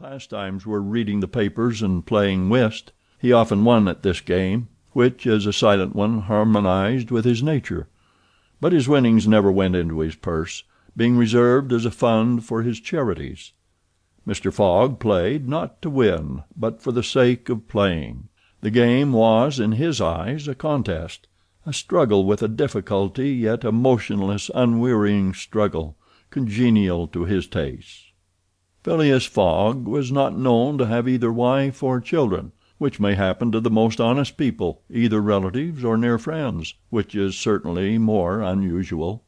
pastimes were reading the papers and playing whist. He often won at this game, which, as a silent one, harmonized with his nature. But his winnings never went into his purse, being reserved as a fund for his charities. Mr. Fogg played, not to win, but for the sake of playing. The game was, in his eyes, a contest, a struggle with a difficulty, yet a motionless, unwearying struggle, congenial to his tastes. Phileas Fogg was not known to have either wife or children, which may happen to the most honest people, either relatives or near friends, which is certainly more unusual.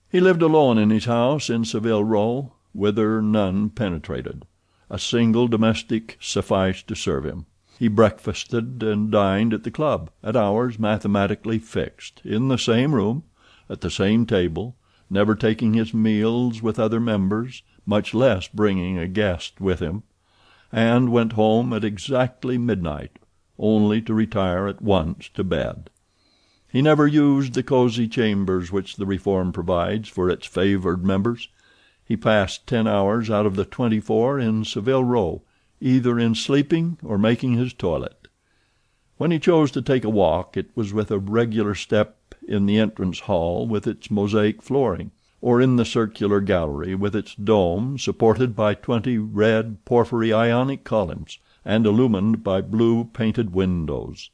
He lived alone in his house in Savile Row, whither none penetrated. A single domestic sufficed to serve him. He breakfasted and dined at the club, at hours mathematically fixed, in the same room, at the same table, never taking his meals with other members, much less bringing a guest with him, and went home at exactly midnight, only to retire at once to bed. He never used the cosy chambers which the reform provides for its favored members. He passed 10 hours out of the 24 in Savile Row, either in sleeping or making his toilet. When he chose to take a walk, it was with a regular step in the entrance hall with its mosaic flooring, or in the circular gallery with its dome supported by 20 red porphyry Ionic columns, and illumined by blue painted windows.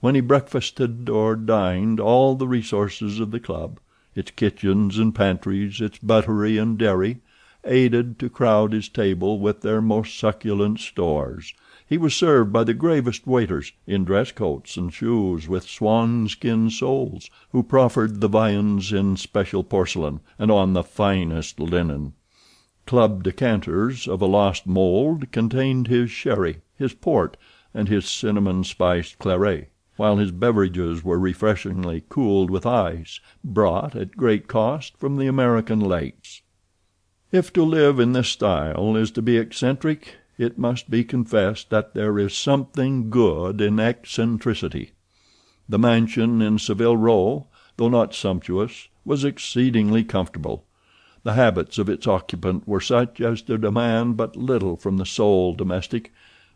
When he breakfasted or dined, all the resources of the club, its kitchens and pantries, its buttery and dairy, aided to crowd his table with their most succulent stores. He was served by the gravest waiters, in dress coats and shoes with swan-skin soles, who proffered the viands in special porcelain, and on the finest linen. Club decanters of a lost mold contained his sherry, his port, and his cinnamon-spiced claret, while his beverages were refreshingly cooled with ice, brought at great cost from the American lakes. If to live in this style is to be eccentric, it must be confessed that there is something good in eccentricity. The mansion in Savile Row, though not sumptuous, was exceedingly comfortable. The habits of its occupant were such as to demand but little from the sole domestic,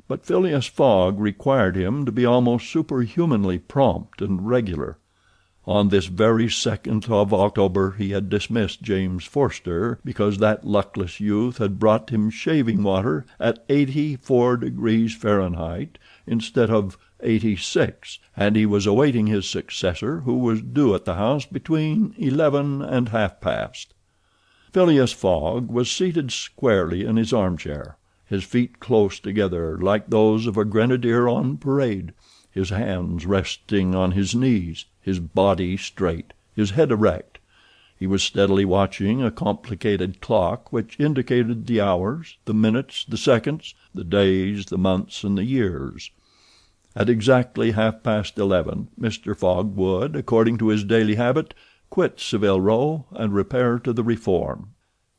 but Phileas Fogg required him to be almost superhumanly prompt and regular. On this very 2nd of October he had dismissed James Forster because that luckless youth had brought him shaving water at 84 degrees Fahrenheit instead of 86, and he was awaiting his successor, who was due at the house between 11 and half past. Phileas Fogg was seated squarely in his armchair, his feet close together like those of a grenadier on parade, his hands resting on his knees, his body straight, his head erect. He was steadily watching a complicated clock which indicated the hours, the minutes, the seconds, the days, the months, and the years. At exactly 11:30, Mr. Fogg would, according to his daily habit, quit Savile Row and repair to the Reform.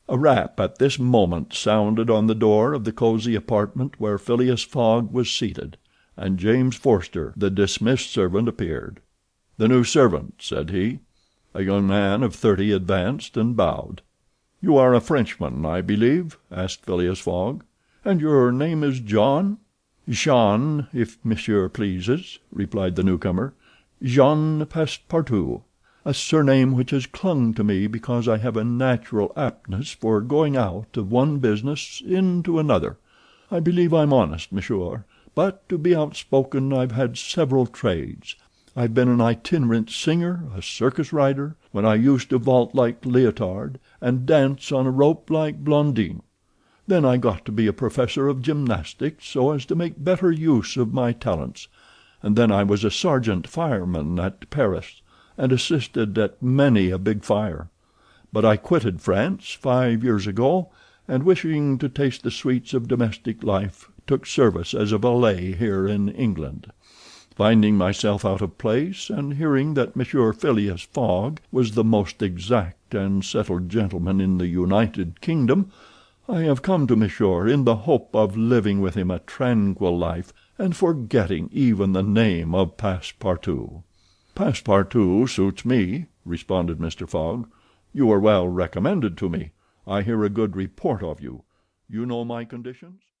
A rap at this moment sounded on the door of the cosy apartment where Phileas Fogg was seated, and James Forster, the dismissed servant, appeared. "The new servant," said he. A young man of 30 advanced and bowed. "You are a Frenchman, I believe?" asked Phileas Fogg. "And your name is John?" "Jean, if monsieur pleases," replied the newcomer. "Jean Passepartout, a surname which has clung to me because I have a natural aptness for going out of one business into another. I believe I'm honest, monsieur, but to be outspoken I've had several trades. I've been an itinerant singer, a circus rider, when I used to vault like Leotard, and dance on a rope like Blondin. Then I got to be a professor of gymnastics so as to make better use of my talents, and then I was a sergeant fireman at Paris, and assisted at many a big fire. But I quitted France 5 years ago, and wishing to taste the sweets of domestic life, took service as a valet here in England. Finding myself out of place, and hearing that Monsieur Phileas Fogg was the most exact and settled gentleman in the United Kingdom, I have come to Monsieur in the hope of living with him a tranquil life, and forgetting even the name of Passepartout." "Passepartout suits me," responded Mr. Fogg. "You are well recommended to me. I hear a good report of you. You know my conditions?"